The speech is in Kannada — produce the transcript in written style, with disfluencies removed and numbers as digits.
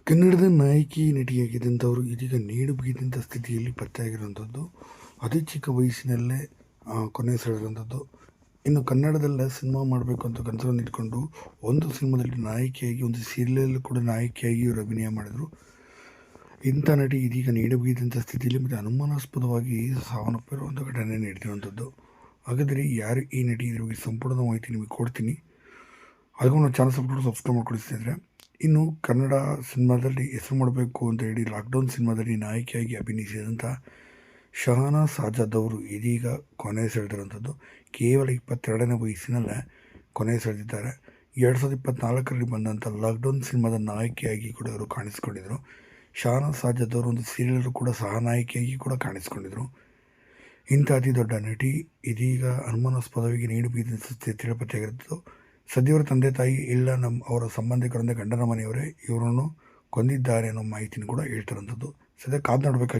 ಕನ್ನಡದ ನಾಯಕಿ ನಟಿಯಾಗಿದ್ದಂಥವರು ಇದೀಗ ನೇಣು ಬಿಗಿದಂಥ ಸ್ಥಿತಿಯಲ್ಲಿ ಪತ್ತೆಯಾಗಿರುವಂಥದ್ದು. ಅತಿ ಚಿಕ್ಕ ವಯಸ್ಸಿನಲ್ಲೇ ಕೊನೆಯುಸಿರೆಳೆದಂಥದ್ದು. ಇನ್ನು ಕನ್ನಡದಲ್ಲೇ ಸಿನಿಮಾ ಮಾಡಬೇಕು ಅಂತ ಕನಸನ್ನು ಇಟ್ಕೊಂಡು ಒಂದು ಸಿನಿಮಾದಲ್ಲಿ ನಾಯಕಿಯಾಗಿ, ಒಂದು ಸೀರಿಯಲಲ್ಲೂ ಕೂಡ ನಾಯಕಿಯಾಗಿ ಇವರು ಅಭಿನಯ ಮಾಡಿದರು. ಇಂಥ ನಟಿ ಇದೀಗ ನೇಣು ಬಿಗಿದಂಥ ಸ್ಥಿತಿಯಲ್ಲಿ ಮತ್ತು ಅನುಮಾನಾಸ್ಪದವಾಗಿ ಸಾವನ್ನಪ್ಪಿರುವಂಥ ಘಟನೆ ನಡೆದಿರುವಂಥದ್ದು. ಹಾಗಾದರೆ ಯಾರು ಈ ನಟಿ, ಇದ್ರ ಬಗ್ಗೆ ಸಂಪೂರ್ಣ ಮಾಹಿತಿ ನಿಮಗೆ ಕೊಡ್ತೀನಿ. ಅದಕ್ಕೂ ನಾವು ಚಾನಲ್ ಸಬ್ಸ್ಕ್ರೈಬ್ ಮಾಡ್ಕೊಳ್ಳಿ ಸ್ನೇಹಿತರೆ. ಇನ್ನು ಕನ್ನಡ ಸಿನಿಮಾದಲ್ಲಿ ಹೆಸರು ಮಾಡಬೇಕು ಅಂತ ಹೇಳಿ ಲಾಕ್ಡೌನ್ ಸಿನಿಮಾದಲ್ಲಿ ನಾಯಕಿಯಾಗಿ ಅಭಿನಯಿಸಿದಂಥ ಶಹನಾಜ್ ಆಜಾದ್ ಅವರು ಇದೀಗ ಕೊನೆಯುಸಿರೆಳೆದಿರುವಂಥದ್ದು. ಕೇವಲ 22ನೇ ವಯಸ್ಸಿನಲ್ಲೇ ಕೊನೆಯುಸಿರೆಳೆದಿದ್ದಾರೆ. 2024ರಲ್ಲಿ ಬಂದಂಥ ಲಾಕ್ಡೌನ್ ಸಿನಿಮಾದ ನಾಯಕಿಯಾಗಿ ಕೂಡ ಅವರು ಕಾಣಿಸ್ಕೊಂಡಿದ್ದರು. ಶಹನಾಜ್ ಆಜಾದ್ ಅವರು ಒಂದು ಸೀರಿಯಲ್ ಕೂಡ ಸಹ ನಾಯಕಿಯಾಗಿ ಕೂಡ ಕಾಣಿಸ್ಕೊಂಡಿದ್ದರು. ಇಂಥ ಅತಿ ದೊಡ್ಡ ನಟಿ ಇದೀಗ ಅನುಮಾನಾಸ್ಪದವಾಗಿ ನೇಣು ಬಿಗಿದ ಸ್ಥಿತಿಯಲ್ಲಿ ಪತ್ತೆಯಾಗಿರುತ್ತದೆ. ಸದ್ಯವರ ತಂದೆ ತಾಯಿ ಇಲ್ಲ ಅವರ ಸಂಬಂಧಿಕರಿಂದ ಗಂಡನ ಮನೆಯವರೇ ಇವರನ್ನು ಕೊಂದಿದ್ದಾರೆ ಅನ್ನೋ ಮಾಹಿತಿನೂ ಕೂಡ ಹೇಳ್ತಿರೋಂಥದ್ದು. ಸದ್ಯ ಕಾದು ನೋಡಬೇಕಾಗಿ